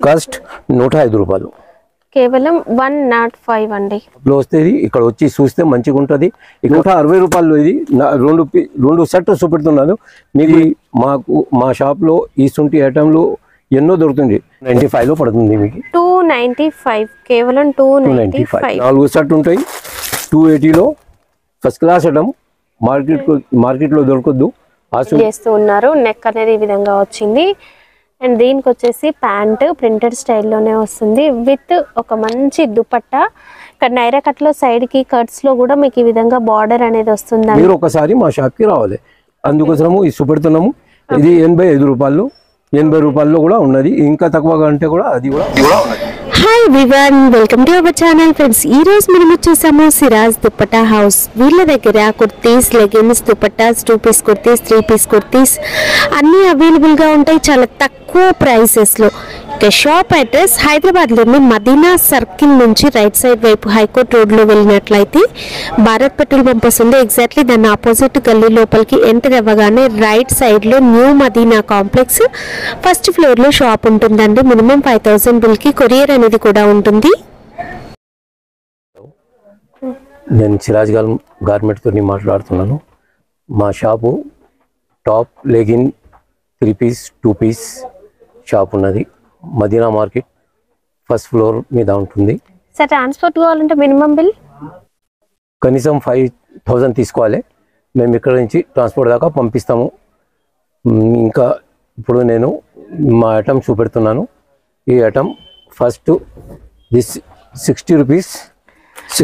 Cost 105 రూపాయలు కేవలం 105 అండి. లో వస్తేది ఇక్కడ వచ్చి చూస్తే మంచిగా ఉంటుంది. 160 రూపాయలు ఇది రెండు సెట్ చూపెడుతున్నాను మీకు. మా షాప్లో ఈ సొంటి ఐటమ్లు ఎన్నో దొరుకుతుంది. 95 లో పడుతుంది మీకు. 295 కేవలం 295. 4 సెట్ ఉంటాయి. 280 లో ఫస్ట్ క్లాస్ ఐటమ్. మార్కెట్లో దొరకద్దు. చేస్తూ ఉన్నారు. నెక్ అనేది ఈ విధంగా వచ్చింది. అండ్ దీనికి వచ్చేసి ప్యాంట్ ప్రింటెడ్ స్టైల్లోనే వస్తుంది విత్ ఒక మంచి దుపట్టా. ఇక్కడ నైరా కట్లో సైడ్ కి కట్స్ లో కూడా మీకు ఈ విధంగా బార్డర్ అనేది వస్తుంది. మీరు ఒకసారి మా షాప్ కి రావాలి. అందుకోసము ఇది చూపెడుతున్నాము. ఇది 85 రూపాయలు. 80 రూపాయల్లో కూడా ఉన్నది. ఇంకా తక్కువగా అంటే కూడా అది కూడా ఉన్నది. Hi everyone, welcome to our channel friends. ఈ రోజు మనం వచ్చేసాము సిరాజ్ దుపట్టా హౌస్. వీళ్ళ దగ్గర kurtis, leggings, dupattas, 2 piece kurtis, 3 piece kurtis అన్నీ అవైలబుల్ గా ఉంటాయి చాలా తక్కువ ప్రైసెస్ లో. ఇక షాప్ అడ్రస్ హైదరాబాద్లోని మదీనా సర్కిల్ నుంచి రైట్ సైడ్ వైపు హైకోర్ట్ రోడ్ లో వెళ్ళినట్లయితే భారత్ పెట్రోల్ బంక్ వస్తుంది. ఎగ్జాక్ట్లీ దాని ఆపోజిట్ గల్లీ లోపలికి ఎంటర్ అవ్వగానే రైట్ సైడ్ లో new Madina complex first floor లో షాప్ ఉంటుందండి. మినిమం 5000 బిల్ కి కొరియర్ అనేది కూడా ఉంటుంది. నేను సిరాజ్ గార్మెంట్ తోని మాట్లాడుతున్నాను. మా shop top, legging, 3 piece, 2 piece shop ఉన్నది. మదీనా మార్కెట్ ఫస్ట్ ఫ్లోర్ మీద ఉంటుంది. సార్ ట్రాన్స్పోర్ట్ కావాలంటే మినిమం బిల్ కనీసం 5000 తీసుకోవాలి. మేము ఇక్కడ నుంచి ట్రాన్స్పోర్ట్ దాకా పంపిస్తాము. ఇంకా ఇప్పుడు నేను మా ఐటమ్ చూపెడుతున్నాను. ఈ ఐటమ్ ఫస్ట్ దిస్ 60 రూపీస్.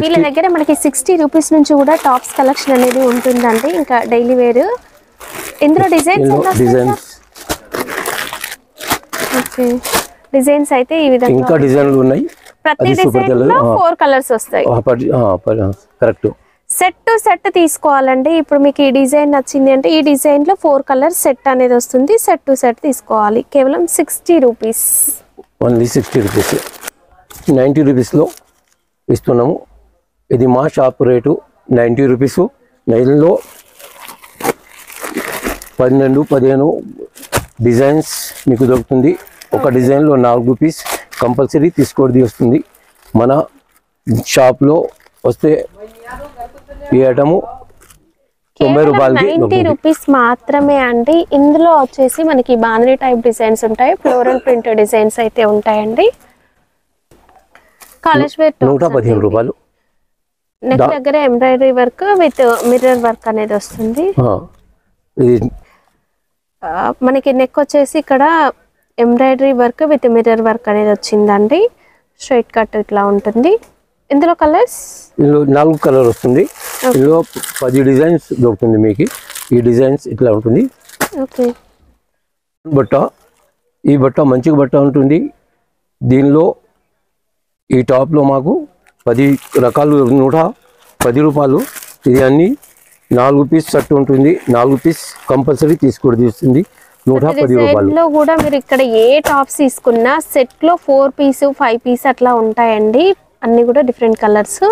వీళ్ళ దగ్గర మనకి 60 రూపీస్ నుంచి కూడా టాప్స్ కలెక్షన్ అనేది ఉంటుందండి. ఇంకా డైలీ వేర్ ఇందులో డిజైన్స్ అయితే ఈ విధంగా ఇంకా డిజైన్లు ఉన్నాయి. ప్రతి డిజైన్ లో 4 కలర్స్ వస్తాయి. కరెక్ట్. సెట్ టు సెట్ తీసుకోవాలండి. ఇప్పుడు మీకు ఈ డిజైన్ నచ్చింది అంటే ఈ డిజైన్ లో 4 కలర్స్ సెట్ అనేది వస్తుంది. సెట్ టు సెట్ తీసుకోవాలి. కేవలం 60 రూపీస్. Only 60 rupees. 90 రూపీస్లో ఇస్తున్నాము. ఇది మా షాప్ రేటు 90 రూపీస్. నైన్లో 12-15 డిజైన్స్ మీకు దొరుకుతుంది. ఒక డిజైన్లో 4 పీస్ కంపల్సరీ తీసుకోవడం వస్తుంది. మన షాప్లో వస్తే ఈ ఐటము 90 రూపాయలకి 90 రూపీస్ మాత్రమే అండి. ఇందులో వచ్చేసి మనకి బాంద్రీ టైప్ డిజైన్స్ ఉంటాయి. ఫ్లోరల్ ప్రింట్ డిజైన్స్ అయితే ఉంటాయండి. కాలేజ్ వేర్ 115 రూపాయలు. నెక్ దగ్గర embroidery work with mirror work అనేది వస్తుంది. మనకి నెక్ వచ్చేసి ఇక్కడ embroidery work with mirror work అనేది వచ్చిందండి. స్ట్రైట్ కట్ ఇట్లా ఉంటుంది. ఇందులో కలర్స్ 4 కలర్ వస్తుంది. ఇందులో 10 డిజైన్స్ దొరుకుతుంది మీకు. ఈ డిజైన్స్ ఇట్లా ఉంటుంది. ఓకే. ఈ బట్ట మంచి బట్ట ఉంటుంది. దీనిలో ఈ టాప్లో మాకు 10 రకాలు 110 రూపాయలు. ఇది అన్ని 4 పీస్ సెట్ ఉంటుంది. 4 పీస్ కంపల్సరీ తీసుకోవడం వస్తుంది. 110 రూపాయలు కూడా మీరు ఇక్కడ ఏ టాప్స్ తీసుకున్నా సెట్ లో 4 పీస్ 5 పీస్ అట్లా ఉంటాయండి. అన్ని కూడా డిఫరెంట్ కలర్స్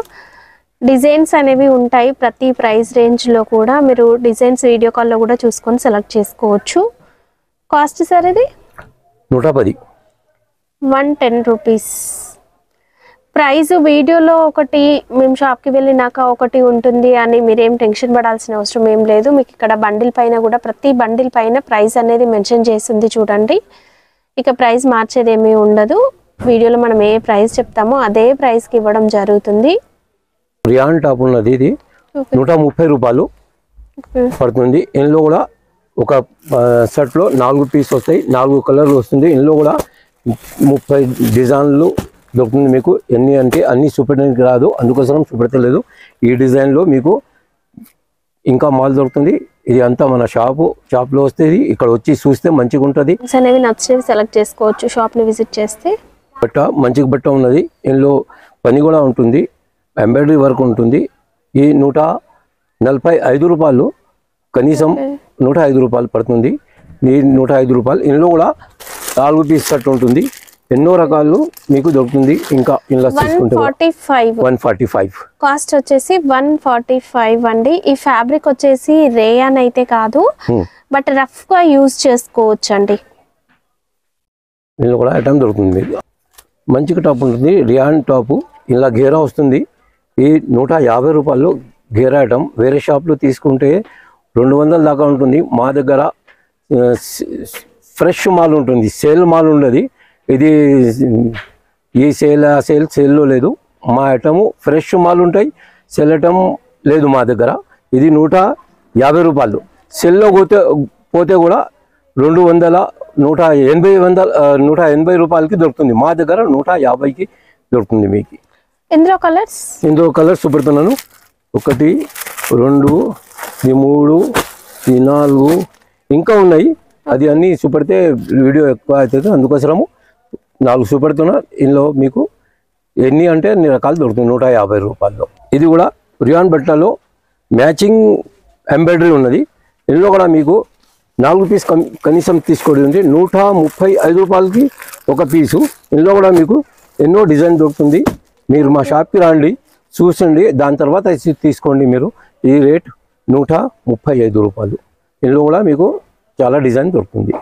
డిజైన్స్ అనేవి ఉంటాయి. ప్రతి ప్రైస్ రేంజ్ లో కూడా మీరు డిజైన్స్ వీడియో కాల్ లో కూడా చూసుకొని సెలెక్ట్ చేసుకోవచ్చు. కాస్ట్ సార్ ఇది 110 రూపీస్. ప్రైస్ వీడియోలో ఒకటి, మేము షాప్కి వెళ్ళినాక ఒకటి ఉంటుంది అని మీరేం టెన్షన్ పడాల్సిన అవసరం ఏం లేదు. మీకు ఇక్కడ బండిల్ పైన కూడా ప్రతి బండిల్ పైన ప్రైస్ అనేది మెన్షన్ చేస్తుంది చూడండి. ఇక ప్రైస్ మార్చేది ఏమీ ఉండదు. వీడియోలో మనం ఏ ప్రైస్ చెప్తామో అదే ప్రైస్కి ఇవ్వడం జరుగుతుంది. రియాన్ టాప్ ఉన్నది. ఇది 130 రూపాయలు పడుతుంది. ఇందులో కూడా ఒక షర్ట్లో 4 పీస్ వస్తాయి. 4 కలర్లు వస్తుంది. ఇందులో కూడా 30 డిజైన్లు దొరుకుతుంది మీకు. ఎన్ని అంటే అన్ని చూపెట్టడానికి రాదు, అందుకోసం చూపెడతలేదు. ఈ డిజైన్లో మీకు ఇంకా మాల్ దొరుకుతుంది. ఇది అంతా మన షాప్లో వస్తుంది. ఇక్కడ వచ్చి చూస్తే మంచిగా ఉంటుంది. నచ్చినవి సెలెక్ట్ చేసుకోవచ్చు షాప్ని విజిట్ చేస్తే. బట్ట మంచిగా బట్ట ఉన్నది. ఇందులో పని కూడా ఉంటుంది. ఎంబ్రాయిడరీ వర్క్ ఉంటుంది. ఈ 145 రూపాయలు కనీసం 105 రూపాయలు పడుతుంది. ఈ 105 రూపాయలు. ఇందులో కూడా 4 పీస్ సెట్ ఉంటుంది. ఎన్నో రకాలు మీకు దొరుకుతుంది. ఇంకా ఇలా తీసుకుంటే 145 కాస్ట్ వచ్చేసి 145 అండి. ఈ ఫ్యాబ్రిక్ వచ్చేసి రేయాన్ అయితే కాదు, బట్ రఫ్ గా యూజ్ చేసుకోవచ్చు అండి. దీనిలో కూడా ఐటమ్ దొరుకుతుంది మీకు. మంచిగా టాప్ ఉంటుంది, రియాన్ టాపు. ఇలా గేరా వస్తుంది. ఈ 150 రూపాయలు గేరా ఐటమ్. వేరే షాప్లో తీసుకుంటే 200 దాకా ఉంటుంది. మా దగ్గర ఫ్రెష్ మాల్ ఉంటుంది, సేల్ మాల్ ఉండదు. ఇది ఈ సేల్లో లేదు. మా ఐటము ఫ్రెష్ మాల్ ఉంటాయి, సేల్ ఐటమ్ లేదు మా దగ్గర. ఇది 150 రూపాయలు. సెల్లో పోతే కూడా 200, 180 రూపాయలకి దొరుకుతుంది. మా దగ్గర 150కి దొరుకుతుంది మీకు. ఇందులో కలర్స్ చూపెడుతున్నాను. 1, 2, 3, 4 ఇంకా ఉన్నాయి. అది అన్నీ చూపెడితే వీడియో ఎక్కువ అవుతుంది, అందుకోసము 4 చూపెడుతున్నా. ఇందులో మీకు ఎన్ని అంటే అన్ని రకాలు దొరుకుతుంది 150 రూపాయల్లో. ఇది కూడా రియాన్ బట్టలో మ్యాచింగ్ ఎంబ్రాయిడరీ ఉన్నది. ఇందులో కూడా మీకు 4 పీస్ కనీసం తీసుకోవడం ఉంది. 135 రూపాయలకి ఒక పీసు. ఇందులో కూడా మీకు ఎన్నో డిజైన్ దొరుకుతుంది. మీరు మా షాప్కి రండి, చూసండి, దాని తర్వాత తీసుకోండి మీరు. ఈ రేట్ 135 రూపాయలు. ఇందులో కూడా మీకు చాలా డిజైన్ దొరుకుతుంది.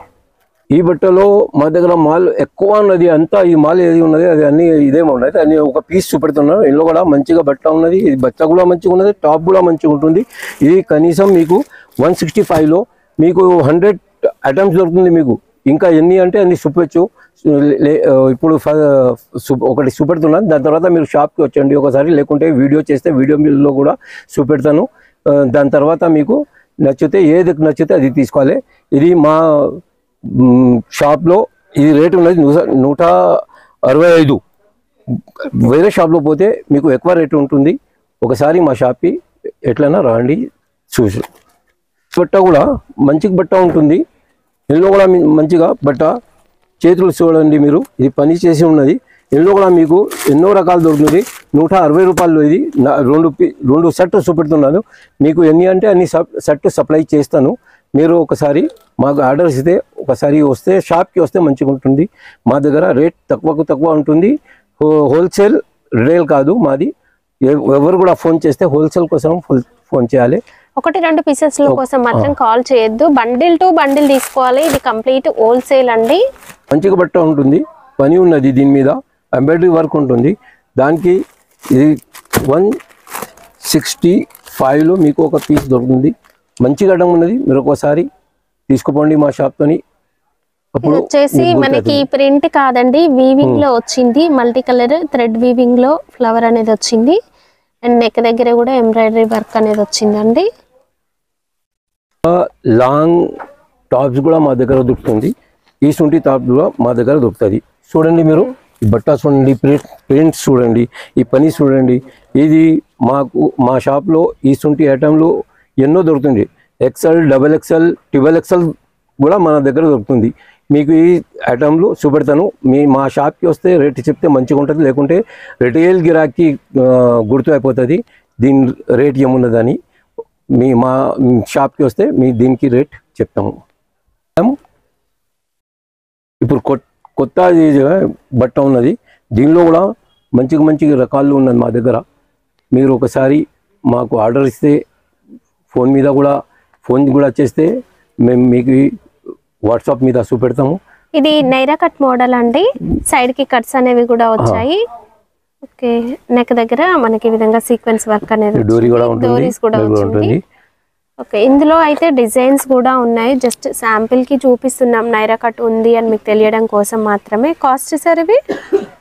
ఈ బట్టలో మా దగ్గర మాల్ ఎక్కువ ఉన్నది. అంతా ఈ మాల్ ఏది ఉన్నది అది అన్నీ ఇదేమో ఉన్నది. అన్ని ఒక పీస్ చూపెడుతున్నాను. ఇందులో కూడా మంచిగా బట్ట ఉన్నది. ఇది బట్ట కూడా మంచిగా ఉన్నది, టాప్ కూడా మంచిగా ఉంటుంది. ఇది కనీసం మీకు 165లో మీకు 100 ఐటమ్స్ దొరుకుతుంది మీకు. ఇంకా ఎన్ని అంటే అన్ని చూపెచ్చు. ఇప్పుడు ఒకటి చూపెడుతున్నాను, దాని తర్వాత మీరు షాప్కి వచ్చండి ఒకసారి, లేకుంటే వీడియో చేస్తే వీడియోలో కూడా చూపెడతాను. దాని తర్వాత మీకు నచ్చితే ఏది నచ్చితే అది తీసుకోవాలి. ఇది మా షాప్లో ఇది రేట్ ఉన్నది 165. వేరే షాప్లో పోతే మీకు ఎక్కువ రేటు ఉంటుంది. ఒకసారి మా షాప్కి ఎట్లయినా రండి చూసి. బట్ట కూడా మంచి బట్ట ఉంటుంది. ఇందులో కూడా మంచిగా బట్ట చేతులు చూడండి మీరు, ఇది పని చేసి ఉన్నది. ఇందులో కూడా మీకు ఎన్నో రకాలు దొరుకుతుంది. 160 రూపాయలు. ఇది 2 సెట్ చూపెడుతున్నాను మీకు. ఎన్ని అంటే అన్ని సెట్ సప్లై చేస్తాను. మీరు ఒకసారి మాకు ఆర్డర్ ఇస్తే ఒకసారి వస్తే షాప్కి వస్తే మంచిగా ఉంటుంది. మా దగ్గర రేట్ తక్కువ ఉంటుంది. హోల్సేల్ రిటైల్ కాదు మాది. ఎవరు కూడా ఫోన్ చేస్తే హోల్సేల్ కోసం ఫోన్ చేయాలి. 1-2 పీసెస్ కోసం మాత్రం కాల్ చేయొద్దు. బండిల్ టు బండిల్ తీసుకోవాలి. ఇది కంప్లీట్ హోల్సేల్ అండి. మంచిగా బట్ట ఉంటుంది, పని ఉన్నది. దీని మీద ఎంబ్రాయిడరీ వర్క్ ఉంటుంది. దానికి ఇది 165లో మీకు ఒక పీస్ దొరుకుతుంది. మంచిగా అడ్డం ఉన్నది. మీరు ఒకసారి తీసుకుపోండి మా షాప్తోని. అప్పుడు వచ్చేసి మనకి ప్రింట్ కాదండి, వీవింగ్ లో వచ్చింది. మల్టీ కలర్ థ్రెడ్ వీవింగ్ లో ఫ్లవర్ అనేది వచ్చింది. అండ్ నెక్ దగ్గర కూడా ఎంబ్రాయిడరీ వర్క్ అనేది వచ్చిందండి. లాంగ్ టాప్స్ కూడా మా దగ్గర దొరుకుతుంది. ఈ సొంటి టాప్స్ కూడా మా దగ్గర దొరుకుతుంది. చూడండి మీరు, ఈ బట్ట చూడండి, ప్రింట్స్ చూడండి, ఈ పని చూడండి. ఇది మా షాప్లో ఈ సొంటి ఐటెంలు ఎన్నో దొరుకుతుంది. XL, XXL, 12XL కూడా మన దగ్గర దొరుకుతుంది. మీకు ఈ ఐటమ్లు చూపెడతాను. మా షాప్కి వస్తే రేట్ చెప్తే మంచిగా ఉంటుంది, లేకుంటే రిటైల్ గిరాకీ గుర్తు అయిపోతుంది దీని రేట్ ఏమున్నదని. మా షాప్కి వస్తే దీనికి రేట్ చెప్తాము. ఇప్పుడు కొత్త బట్ట ఉన్నది. దీనిలో కూడా మంచి రకాలు ఉన్నది మా దగ్గర. మీరు ఒకసారి మాకు ఆర్డర్ ఇస్తే ఫోన్ కూడా చేస్తే మేము మీకు వాట్సాప్ మీద చూపెడతాము. ఇది నైరా కట్ మోడల్ అండి. సైడ్ కి కట్స్ అనేవి కూడా వచ్చాయి. ఓకే, నెక్ దగ్గర మనకి ఈ విధంగా సీక్వెన్స్ వర్క్ అనేది డోరీ కూడా ఉంటుంది. ఓకే, ఇందులో అయితే డిజైన్స్ కూడా ఉన్నాయి. జస్ట్ శాంపిల్ కి చూపిస్తున్నాం. నైరా కట్ ఉంది అని మీకు తెలియడం కోసం మాత్రమే. కాస్ట్ సార్ ఇవి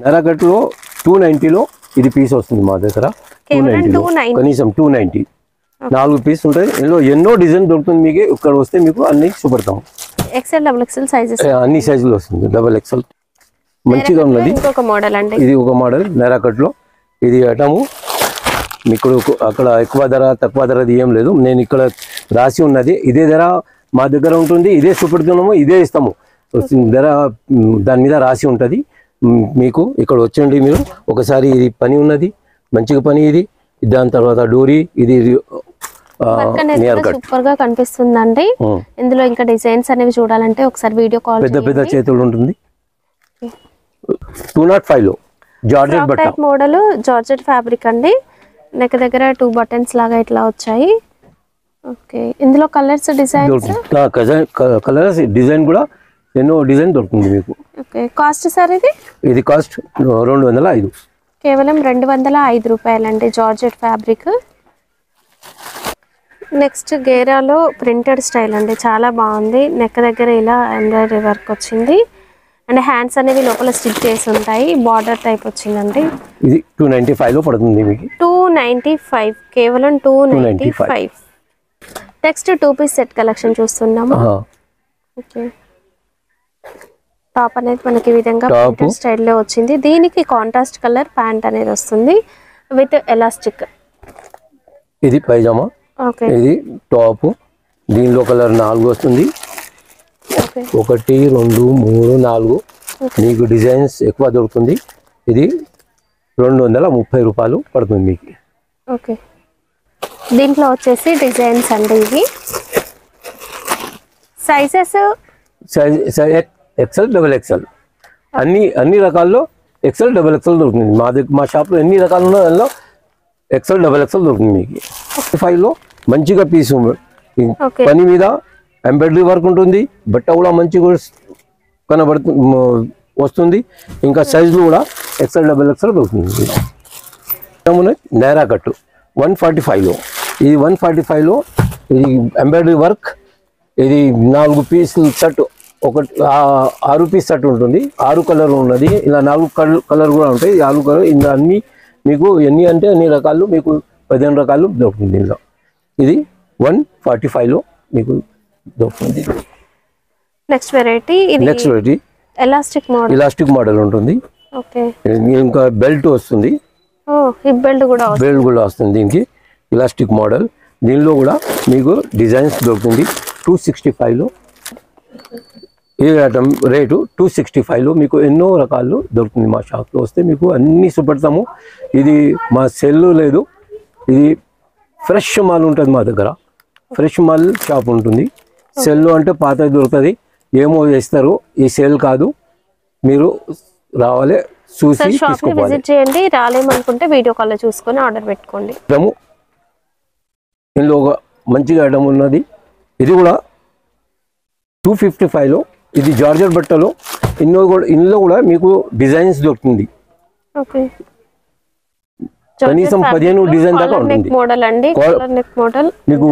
నైరా కట్ లో 290లో ఇది పీస్ వస్తుంది మా దగ్గర. 290 కనీసం 290 4 పీస్ ఉంటాయి. ఇందులో ఎన్నో డిజైన్ దొరుకుతుంది మీకు. ఇక్కడ వస్తే మీకు అన్ని చూపెడతాము. XL, XXL సైజెస్ అన్ని సైజులు వస్తుంది. XXL మంచిగా ఉన్నది. ఇంకొక మోడల్ అండి. ఇది ఒక మోడల్ నైరా కట్ లో. ఇది ఐటము మీకు అక్కడ ఎక్కువ ధర తక్కువ ధరది ఏం లేదు. నేను ఇక్కడ రాసి ఉన్నది ఇదే ధర మా దగ్గర ఉంటుంది. ఇదే చూపెడుతున్నాము, ఇదే ఇస్తాము. ధర దాని మీద రాసి ఉంటుంది. మీకు ఇక్కడ వచ్చండి మీరు ఒకసారి. ఇది పని ఉన్నది, మంచిగా పని. ఇది దాని తర్వాత డోరీ, ఇది సూపర్ గా కనిపిస్తుందండి. ఇందులో ఇంకా డిజైన్స్ అనేవి చూడాలంటే ఒకసారి వీడియో కాల్ పెద్ద చేతులు ఉంటుంది. 205లో జార్జెట్ బట్ట మోడల్, జార్జెట్ ఫ్యాబ్రిక్ అండి. నెక్ దగ్గర 2 బటన్స్ లాగా ఇట్లా వచ్చాయి. ఓకే, ఇందులో కలర్స్ డిజైన్స్ కలర్స్ డిజైన్ కూడా ఎన్నో డిజైన్ దొరుకుతుంది మీకు. ఓకే, కాస్ట్ సార్ ఇది కాస్ట్ 205. కేవలం 205 రూపాయలండి, జార్జెట్ ఫ్యాబ్రిక్. నెక్స్ట్ గేరాలో ప్రింటెడ్ స్టైల్ అండి, చాలా బాగుంది. నెక్ దగ్గర ఇలా ఎంబ్రాయిడరీ వర్క్ వచ్చింది అండ్ హ్యాండ్స్ అనేవి లోపల స్టిచ్ చేసి ఉంటాయి. బార్డర్ టైప్ వచ్చిందండి. ఇది 295 లో పడుతుంది మీకు. 295, కేవలం 295. నెక్స్ట్ 2 పీస్ సెట్ కలెక్షన్ చూస్తున్నాము. ఓకే, టాప్ అనేది మనకి ఈ విధంగా ప్రింటెడ్ స్టైల్లో వచ్చింది. దీనికి కాంట్రాస్ట్ కలర్ ప్యాంట్ అనేది వస్తుంది విత్ ఎలాస్టిక్. ఇది పైజామా. ఓకే, ఇది టాప్. దీనిలో కలర్ 4 వస్తుంది. 1 2 3 4 మీకు డిజైన్స్ ఎక్కువ దొరుకుతుంది. ఇది 230 రూపాయలు పడుతుంది మీకు. ఓకే, దీంట్లో వచ్చేసి డిజైన్స్ అండి. ఇవి సైజెస్ ఎక్సెల్, డబుల్ ఎక్సెల్ అన్ని రకాల్లో ఎక్సెల్, డబుల్ ఎక్సెల్ దొరుకుతుంది. మా షాప్లో ఎన్ని రకాలు ఉన్నాయో దానిలో ఎక్సెల్, డబుల్ ఎక్సెల్ దొరుకుతుంది మీకు. 5 లో మంచిగా పీస్ పని మీద ఎంబ్రాయిడరీ వర్క్ ఉంటుంది. బట్ట కూడా మంచిగా కనబడుతుంది వస్తుంది. ఇంకా సైజులు కూడా ఎక్సెల్, డబుల్ ఎక్సెల్ దొరుకుతుంది. నైరా కట్టు 145 లో. ఇది 145 లో ఇది ఎంబ్రాయిడరీ వర్క్. ఇది 4 పీసులు సెట్, 6 పీస్ సెట్ ఉంటుంది. 6 కలర్లు ఉన్నది. ఇలా 4 కలర్ కూడా ఉంటాయి. 6 కలర్ ఇలా అన్ని మీకు ఎన్ని అంటే అన్ని రకాలు మీకు 15 రకాలు దొరుకుతుంది దీనిలో. ఇది 145 లో మీకు దొరుకుతుంది. నెక్స్ట్ వెరైటీ ఎలాస్టిక్ మోడల్ ఉంటుంది. ఓకే, ఇంకా బెల్ట్ వస్తుంది. హిప్ బెల్ట్ కూడా వస్తుంది దీనికి. Elastic model. దీనిలో కూడా మీకు డిజైన్స్ దొరుకుతుంది. 265 లో ఈ ఐటమ్ రేటు 265 లో మీకు ఎన్నో రకాలు దొరుకుతుంది. మా షాప్లో వస్తే మీకు అన్నీ చూపెడతాము. ఇది మా సెల్ లేదు, ఇది ఫ్రెష్ మాల్ ఉంటుంది మా దగ్గర. ఫ్రెష్ మాల్ షాప్ ఉంటుంది. సెల్ అంటే పాత దొరుకుతుంది, ఏమో చేస్తారు. ఈ సెల్ కాదు, మీరు రావాలి, చూసి విజిట్ చేయండి. రాలేమనుకుంటే వీడియో కాల్ చూసుకొని ఆర్డర్ పెట్టుకోండి. ఇందులో ఒక మంచిగా ఐటమ్ ఉన్నది. ఇది కూడా 255 లో. ఇది జార్జెట్ బట్టలో ఇందులో కూడా మీకు డిజైన్స్ దొరుకుతుంది. కనీసం 15 డిజైన్ దాకా ఉంటుంది. మీకు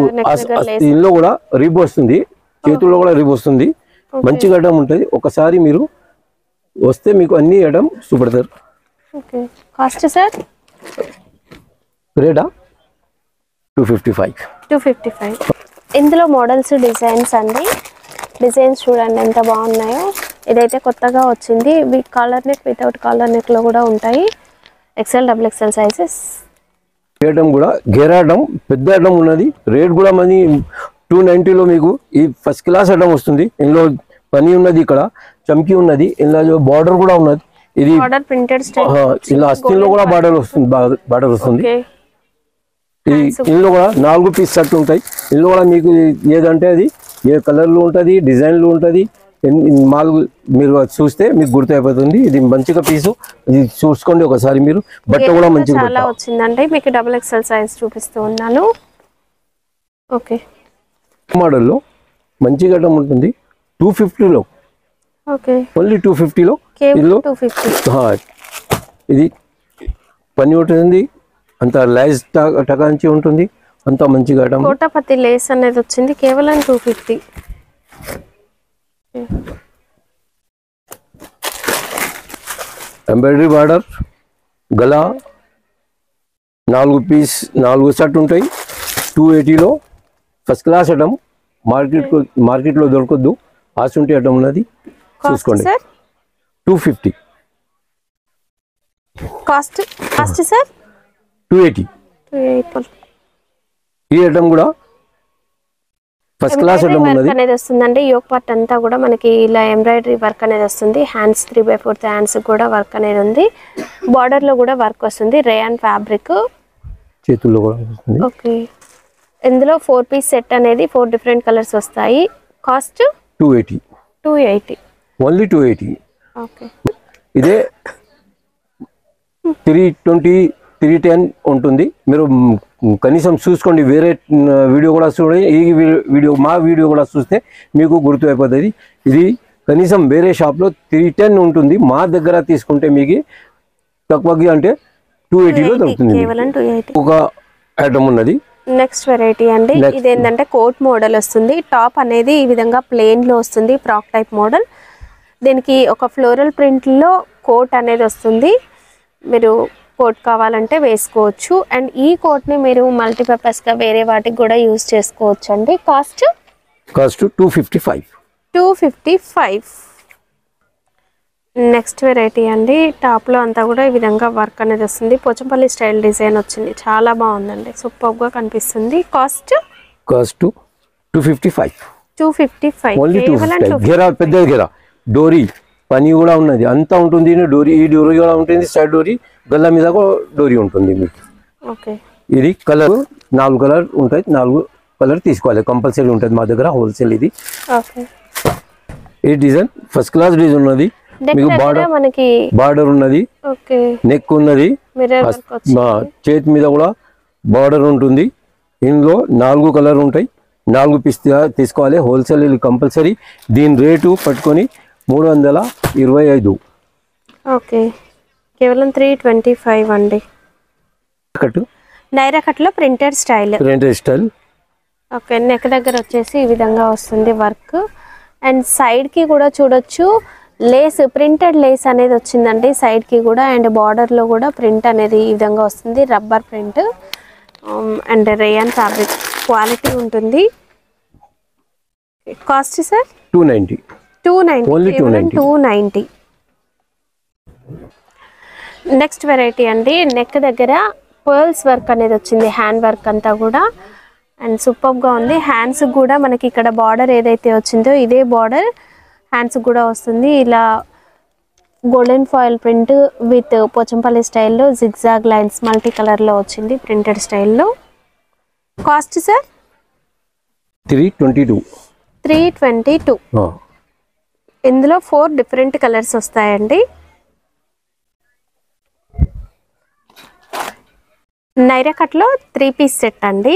ఇందులో కూడా రిబ్ వస్తుంది, చేతుల్లో కూడా రిబ్ వస్తుంది. మంచిగా ఐటమ్ ఉంటుంది. ఒకసారి మీరు వస్తే మీకు అన్ని ఐటమ్ చూపెడతారు. కాస్ట్ సార్ రేటా 255. ఇందులో మోడల్స్, డిజైన్స్ అండి. డిజైన్స్ చూడండి ఎంత బాగున్నాయో. ఇదైతే కొత్తగా వచ్చింది. Collar neck, without collar neck లో కూడా ఉంటాయి. XL, double XL sizes. Item కూడా గేరా ఐటమ్, పెద్ద ఐటమ్ ఉన్నది. రేట్ కూడా మనీ 290 లో మీకు ఈ ఫస్ట్ క్లాస్ ఐటమ్ వస్తుంది. ఇందులో పని ఉన్నది, ఇక్కడ చమ్కీ ఉన్నది, ఇందులో బార్డర్ కూడా ఉన్నది. ఇది ప్రింటెడ్ స్టైల్. ఇలా అస్తిలో కూడా బార్డర్ వస్తుంది. ఇది ఇందులో కూడా 4 పీస్ సెట్ ఉంటాయి. ఇందులో కూడా మీకు ఏదంటే అది ఏ కలర్లు ఉంటుంది, డిజైన్లు ఉంటుంది. మీరు చూస్తే మీకు గుర్తయిపోతుంది. ఇది మంచిగా పీసు, ఇది చూసుకోండి ఒకసారి మీరు. బట్ట కూడా మంచిగా చాలా వచ్చిందంటే మీకు డబుల్ ఎక్సెల్ సైజ్ చూపిస్తూ ఉన్నాను. ఓకే, మోడల్లో మంచిగా ఐటమ్ ఉంటుంది. 250 లో. ఓకే, ఓన్లీ 250 లో. ఇది పని ఉంటుంది, అంత లైజ్ టకాంచి ఉంటుంది, అంత మంచిగా ఐటమ్. కోటపతి లేస్ అనేది వచ్చింది, కేవలం 250. ఎంబ్రాయిడరీ బార్డర్, గలా, 4 పీస్ 4 సెట్ ఉంటాయి. 280 లో ఫస్ట్ క్లాస్ ఐటమ్. మార్కెట్లో దొరకద్దు, ఆసుంటి ఐటమ్ ఉన్నది, చూసుకోండి. 250. Cost sir 280. ఈ ఐటమ్ కూడా ఫస్ట్ క్లాస్ ఐటమ్ ఉన్నది అనేది వస్తుందండి. యోక్ పార్ట్ అంతా కూడా మనకి ఇలా ఎంబ్రాయిడరీ వర్క్ అనేది వస్తుంది. హ్యాండ్స్ 3/4 హ్యాండ్స్ కూడా వర్క్ అనేది ఉంది. బార్డర్ లో కూడా వర్క్ వస్తుంది. రేయాన్ ఫ్యాబ్రిక్, చేతుల్లో కూడా వస్తుంది. ఓకే, ఇందులో 4 పీస్ సెట్ అనేది 4 డిఫరెంట్ కలర్స్ వస్తాయి. కాస్ట్ 280. ఓన్లీ 280. ఓకే, ఇదే 320 310 ఉంటుంది. మీరు కనీసం చూసుకోండి. వేరే వీడియో కూడా చూడండి, ఈ వీడియో మా వీడియో కూడా చూస్తే మీకు గుర్తు అయిపోతుంది. ఇది కనీసం వేరే షాప్లో 310 ఉంటుంది, మా దగ్గర తీసుకుంటే మీకు తక్కువకి అంటే 280లో దొరుకుతుంది. కేవలం 280. ఒక ఐటమ్ ఉన్నది. నెక్స్ట్ వెరైటీ అండి, ఇది ఏంటంటే కోట్ మోడల్ వస్తుంది. టాప్ అనేది ఈ విధంగా ప్లెయిన్ లో వస్తుంది, ఫ్రాక్ టైప్ మోడల్. దీనికి ఒక ఫ్లోరల్ ప్రింట్ లో కోట్ అనేది వస్తుంది. మీరు కోట్ కావాలంటే వేసుకోవచ్చు. అండ్ ఈ కోట్ ని మీరు మల్టీపర్పస్ గా వేరే వాటికి కూడా యూజ్ చేసుకోవచ్చు అండి. కాస్ట్ 255. నెక్స్ట్ వెరైటీ అండి, టాప్ లో అంతా కూడా ఈ విధంగా వర్క్ అనేది వస్తుంది. పోచంపల్లి స్టైల్ డిజైన్ వచ్చింది, చాలా బాగుందండి, సూపర్ గా కనిపిస్తుంది. కాస్ట్ 255. ఓన్లీ 255. గెరా పెద్ద గెరా, డోరీ పని కూడా ఉన్నది, అంతా ఉంటుంది. డోరీ, ఈ డోరీ కూడా ఉంటుంది, సైడ్ డోరీ, గల్ల మీద కూడా డోరీ ఉంటుంది మీకు. ఓకే, ఇది కలర్ 4 కలర్ ఉంటాయి, 4 కలర్ తీసుకోవాలి కంపల్సరీ ఉంటుంది మా దగ్గర హోల్సేల్. ఇది ఓకే, ఈ డిజైన్ ఫస్ట్ క్లాస్ డిజైన్ ఉన్నది. మీకు బార్డర్ ఉన్నది, నెక్ ఉన్నది, చేతి మీద కూడా బార్డర్ ఉంటుంది. ఇందులో 4 కలర్ ఉంటాయి, 4 పీస్ తీసుకోవాలి హోల్సేల్ కంపల్సరీ. దీని రేటు పట్టుకొని 325. ఓకే, కేవలం 325 అండి. నైరా కట్ లో ప్రింటెడ్ స్టైల్. ఓకే, నెక్ దగ్గర వచ్చేసి ఈ విధంగా వస్తుంది వర్క్. అండ్ సైడ్ కి కూడా చూడొచ్చు లేస్, ప్రింటెడ్ లేస్ అనేది వచ్చిందండి సైడ్ కి కూడా. అండ్ బార్డర్ లో కూడా ప్రింట్ అనేది ఈ విధంగా వస్తుంది, rubber print. And rayon fabric quality ఉంటుంది. Cost sir 290. Only 290. Next variety అండి, నెక్ దగ్గర పర్ల్స్ వర్క్ అనేది వచ్చింది, హ్యాండ్ వర్క్ అంతా కూడా. అండ్ సూపర్ గా ఉంది. హ్యాండ్స్ కూడా మనకి ఇక్కడ బార్డర్ ఏదైతే వచ్చిందో ఇదే బార్డర్ హ్యాండ్స్ కూడా వస్తుంది. ఇలా golden foil print with Pochampally స్టైల్లో జిగ్జాగ్ లైన్స్ మల్టీ కలర్ లో వచ్చింది, ప్రింటెడ్ స్టైల్లో. Cost sir 322. ఇందులో 4 డిఫరెంట్ కలర్స్ వస్తాయండి. నైరా కట్ లో 3 పీస్ సెట్ అండి.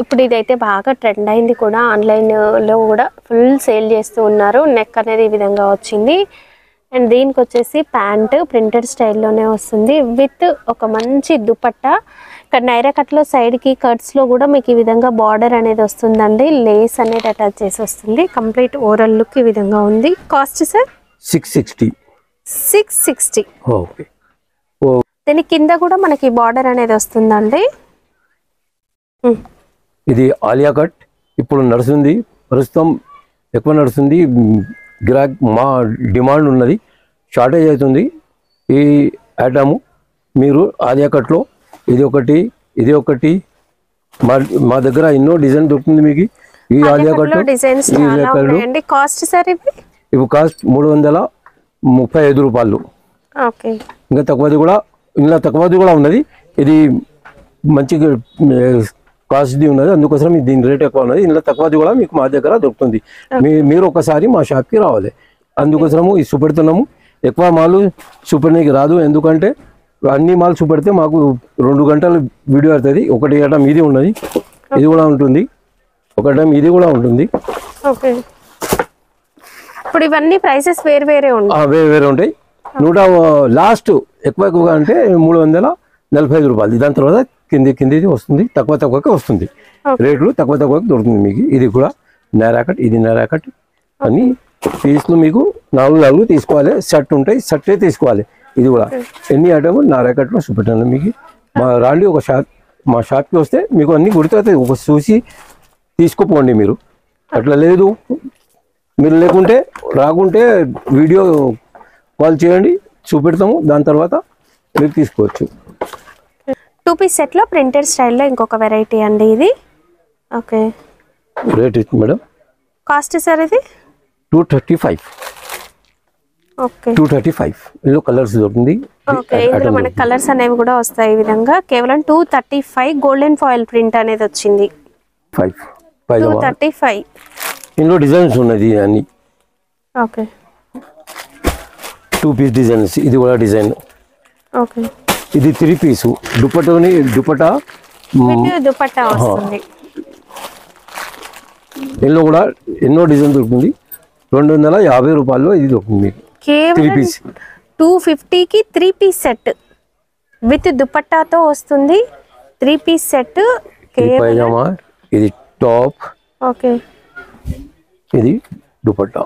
ఇప్పుడు ఇదైతే బాగా ట్రెండ్ అయింది కూడా, ఆన్లైన్లో కూడా ఫుల్ సేల్ చేస్తూ ఉన్నారు. నెక్ అనేది ఈ విధంగా వచ్చింది. అండ్ దీనికి వచ్చేసి ప్యాంట్ ప్రింటెడ్ స్టైల్లోనే వస్తుంది విత్ ఒక మంచి దుపట్టా. ఇక్కడ నైరా కట్లో సైడ్కి కట్స్లో కూడా మీకు ఈ విధంగా బార్డర్ అనేది వస్తుందండి, లేస్ అనేది అటాచ్ చేసి వస్తుంది. కంప్లీట్ ఓవరాల్ లుక్ ఈ విధంగా ఉంది. Cost sir 660. ఓకే, దీని కింద కూడా మనకి బార్డర్ అనేది వస్తుందండి. ఇది ఆలియా కట్ ఇప్పుడు నడుస్తుంది, ప్రస్తుతం ఎక్కువ నడుస్తుంది. గిరాక్ మా డిమాండ్ ఉన్నది, షార్టేజ్ అవుతుంది ఈ ఐటమ్. మీరు ఆలియా కట్లో ఇది ఒకటి మా దగ్గర ఎన్నో డిజైన్ దొరుకుతుంది మీకు. ఈ ఆలియా కట్ కాస్ట్ సార్ ఇవి కాస్ట్ 335 రూపాయలు. ఇంకా తక్కువది కూడా ఉన్నది. ఇది మంచి కాస్ట్ది ఉన్నది, అందుకోసం దీని రేట్ ఎక్కువ ఉన్నది. ఇందులో తక్కువది కూడా మీకు మా దగ్గర దొరుకుతుంది. మీరు ఒకసారి మా షాప్కి రావాలి, అందుకోసము ఇది చూపెడుతున్నాము. ఎక్కువ మాలు చూపెట్టడానికి రాదు, ఎందుకంటే అన్ని మాలు చూపెడితే మాకు 2 గంటల వీడియో అవుతుంది. ఒకటి ఐటమ్ ఇది ఉన్నది, ఇది కూడా ఉంటుంది, ఒక ఐటమ్ ఇది కూడా ఉంటుంది. ఇప్పుడు ఇవన్నీ ప్రైసెస్ వేరే ఉంటాయి. లాస్ట్ ఎక్కువగా అంటే 345 రూపాయలు. దాని తర్వాత కింది వస్తుంది, తక్కువకి వస్తుంది. రేట్లు తక్కువకి దొరుకుతుంది మీకు. ఇది కూడా నైరా కట్, ఇది నైరా కట్. అన్ని పీస్లు మీకు 4 తీసుకోవాలి. షర్ట్ ఉంటాయి, షర్టే తీసుకోవాలి. ఇది కూడా ఎన్ని ఐటమ్ నైరా కట్లో చూపెట్టాను మీకు. రాండి మా షాప్కి వస్తే మీకు అన్ని గుర్తవుతాయి. ఒక చూసి తీసుకుపోండి మీరు. అట్లా లేదు, మీరు రాకుంటే వీడియో కాల్ చేయండి, చూపెడతాము. దాని తర్వాత మీరు తీసుకోవచ్చు. 2 పీస్ సెట్ లో ప్రింటెడ్ స్టైల్లో ఇంకొక వెరైటీ అండి ఇది. Okay, rate madam cost sir ఇది 235. ఓకే, 235. ఇందులో కలర్స్ దొరుకుతుంది. ఓకే, ఇందులో మనకి కలర్స్ అనేవి కూడా వస్తాయి. ఈ విధంగా కేవలం 235 గోల్డెన్ ఫాయిల్ ప్రింట్ అనేది వచ్చింది. 235. ఇందులో డిజైన్స్ ఉన్నది అన్ని. Okay, 2 piece designs. ఇది కూడా డిజైన్. ఓకే, ఇది 3 పీసు దుపట్టా వస్తుంది. ఇందులో కూడా ఎన్నో డిజైన్ దొరుకుతుంది. 250 రూపాయల్లో ఇది దొరుకుతుంది మీకు. కేవలం 3 పీస్ 250కి 3 పీస్ సెట్ విత్ దుపట్టాతో వస్తుంది. 3 పీస్ సెట్ పైజామా, ఇది టాప్, ఓకే, ఇది దుపట్టా.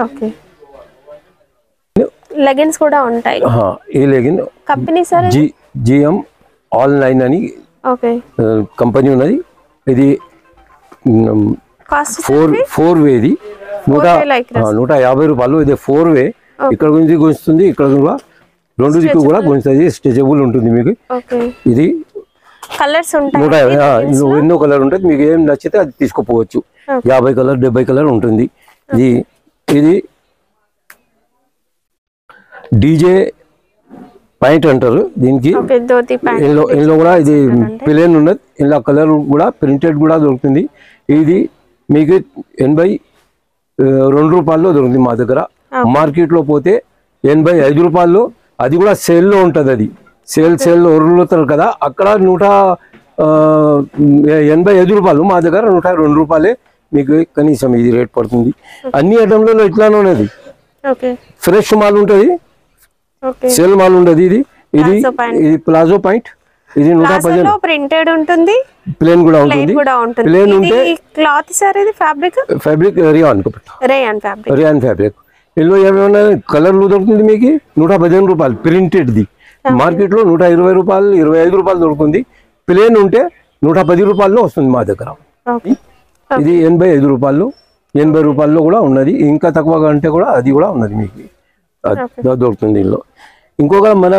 ఓకే, లెగిన్స్ కూడా ఉంటాయి. ఈ legging company sir GM online అని ఓకే కంపెనీ ఉన్నది. ఇది కాస్ట్ 4 వే, ఇది 150 రూపాయలు. ఇది 4 వే. ఇక్కడ గురించి గుంచుతుంది, ఇక్కడ కూడా 2 దిక్కు కూడా గుంచుతుంది. స్ట్రెచబుల్ ఉంటుంది మీకు. ఇది కలర్స్ ఉంటాయి, ఎన్నో కలర్ ఉంటుంది. మీకు ఏం నచ్చితే అది తీసుకోపోవచ్చు. 50 కలర్ 70 కలర్ ఉంటుంది. ఇది డీజే పాయింట్ అంటారు దీనికి. ఇందులో కూడా ఇది ప్లేన్ ఉన్నది. ఇలా కలర్ కూడా ప్రింటెడ్ కూడా దొరుకుతుంది. ఇది మీకు 82 రూపాయల్లో దొరుకుతుంది మా దగ్గర. మార్కెట్లో పోతే 85 రూపాయల్లో, అది కూడా సేల్లో ఉంటుంది. అది సేల్లో వదులుతారు కదా, అక్కడ 185 రూపాయలు. మా దగ్గర 102 రూపాయలే మీకు కనీసం ఇది రేట్ పడుతుంది. అన్ని ఐటమ్లలో ఇట్లానే ఉన్నది. ఫ్రెష్ మాల్ ఉంటుంది, సేల్ మాల్ ఉండదు. ఇది ప్లాజో పాయింట్. ఇది 115 ప్రింటెడ్ ఉంటుంది, ప్లేన్ కూడా ఉంటుంది. ప్లేన్ ఉంటే క్లాత్ సార్ ఇది ఫ్యాబ్రిక్ రియాన్ ఫ్యాబ్రిక్. ఇందులో ఏమైనా కలర్లు దొరుకుతుంది మీకు 115 రూపాయలు ప్రింటెడ్ది. మార్కెట్లో 120 రూపాయలు 25 రూపాయలు దొరుకుతుంది. ప్లేన్ ఉంటే 110 రూపాయల్లో వస్తుంది మా దగ్గర. ఇది 85 రూపాయలు 80 రూపాయల్లో కూడా ఉన్నది. ఇంకా తక్కువగా అంటే కూడా అది కూడా ఉన్నది మీకు దొరుకుతుంది. ఇందులో ఇంకొక మన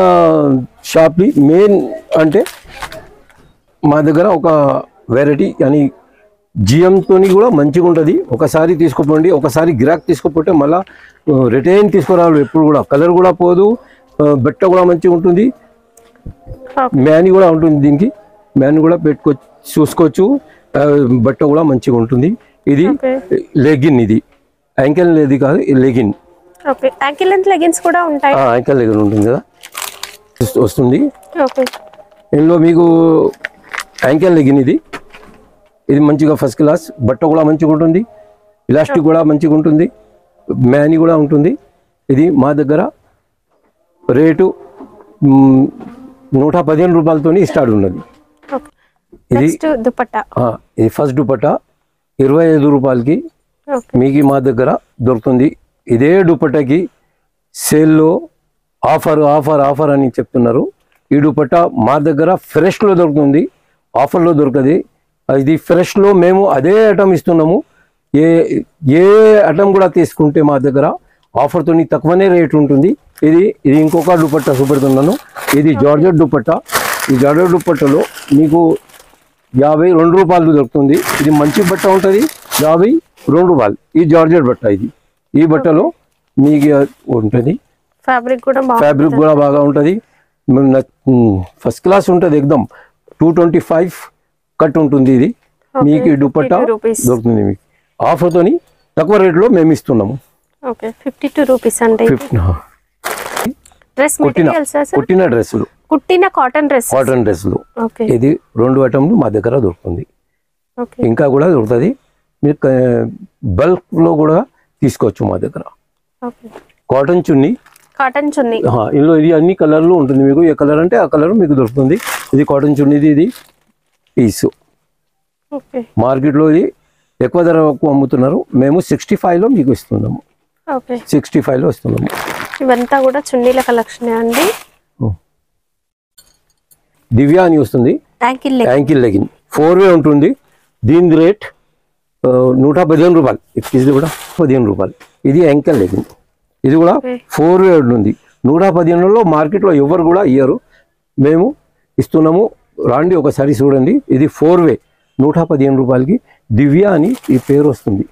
షాప్ని మెయిన్ అంటే మా దగ్గర ఒక వెరైటీ అని జిఎంతో కూడా మంచిగా ఉంటుంది. ఒకసారి తీసుకోపోండి, ఒకసారి గిరాక్ తీసుకోపోతే మళ్ళీ రిటైన్ తీసుకురావాలి. ఎప్పుడు కూడా కలర్ కూడా పోదు, బట్ట కూడా మంచిగా ఉంటుంది. మ్యాన్ కూడా ఉంటుంది. దీనికి మ్యాన్ కూడా చూసుకోవచ్చు. బట్ట కూడా మంచిగా ఉంటుంది. ఇది లెగిన్, ఇది యాంకిల్ ఇది కాదు, లెగిన్. యాంకిల్ లెంత్ లెగిన్స్ కూడా ఉంటాయి. యాంకిల్ లెగిన్ ఉంటుంది కదా వస్తుంది. ఇందులో మీకు యాంకిల్ లెగిన్ ఇది మంచిగా ఫస్ట్ క్లాస్. బట్ట కూడా మంచిగా ఉంటుంది, ఇలాస్టిక్ కూడా మంచిగా ఉంటుంది, మ్యానీ కూడా ఉంటుంది. ఇది మా దగ్గర రేటు 115 రూపాయలతో స్టార్ట్ ఉన్నది. ఇది ఫస్ట్ దుపట్టా 25 రూపాయలకి మీకు మా దగ్గర దొరుకుతుంది. ఇదే దుపట్టాకి సేల్లో ఆఫర్ అని చెప్తున్నారు. ఈ దుపట్టా మా దగ్గర ఫ్రెష్లో దొరుకుతుంది, ఆఫర్లో దొరకది. ఇది ఫ్రెష్లో మేము అదే ఐటమ్ ఇస్తున్నాము. ఏ ఐటమ్ కూడా తీసుకుంటే మా దగ్గర ఆఫర్తో తక్కువనే రేట్ ఉంటుంది. ఇది ఇంకొక దుపట్టా చూపెడుతున్నాను. ఇది జార్జెట్ దుపట్టా. ఈ జార్జెట్ దుపట్టాలో మీకు 52 రూపాయలు దొరుకుతుంది. ఇది మంచి బట్ట ఉంటుంది, 52 రూపాయలు. ఈ జార్జెట్ బట్ట ఈ బట్టలో మీకు ఉంటుంది. ఫ్యాబ్రిక్ కూడా బాగా ఉంటుంది. ఫస్ట్ క్లాస్ ఉంటుంది. ఎక్దమ్ 225 కట్ ఉంటుంది. ఇది మీకు ఈ దుపట్టా దొరుకుతుంది. మీకు ఆఫర్తోని తక్కువ రేట్లో మేము ఇస్తున్నాము. 52 రూపీస్ అంటే కుట్టిన డ్రెస్సులు, కుట్టిన కాటన్ డ్రెస్సులు. ఇది 2 ఐటమ్లు మా దగ్గర దొరుకుతుంది. ఇంకా కూడా దొరుకుతుంది. మీరు బల్క్ లో కూడా తీసుకోవచ్చు మా దగ్గర. కాటన్ చున్నీ ఇందులో ఇది అన్ని కలర్లు ఉంటుంది. మీకు ఏ కలర్ అంటే ఆ కలర్ మీకు దొరుకుతుంది. ఇది కాటన్ చున్నీది. ఇది పీసు మార్కెట్లో ఇది ఎక్కువ ధరకు అమ్ముతున్నారు. మేము 65లో మీకు ఇస్తున్నాము. 65లో ఇస్తున్నాము. ఇవంతా కూడా చున్నీల కలెక్షన్ అండి. దివ్య అని వస్తుంది. యాంకిల్ లెగిన్ 4 వే ఉంటుంది. దీని రేట్ 115 రూపాయలు. ఇది కూడా 15 రూపాయలు. ఇది యాంకిల్ లెగిన్. ఇది కూడా 4 వే ఉంటుంది. 115లో మార్కెట్లో ఎవరు కూడా ఇయ్యరు, మేము ఇస్తున్నాము. రాండి ఒకసారి చూడండి. ఇది 4 వే 115 రూపాయలకి దివ్య అని ఈ పేరు వస్తుంది.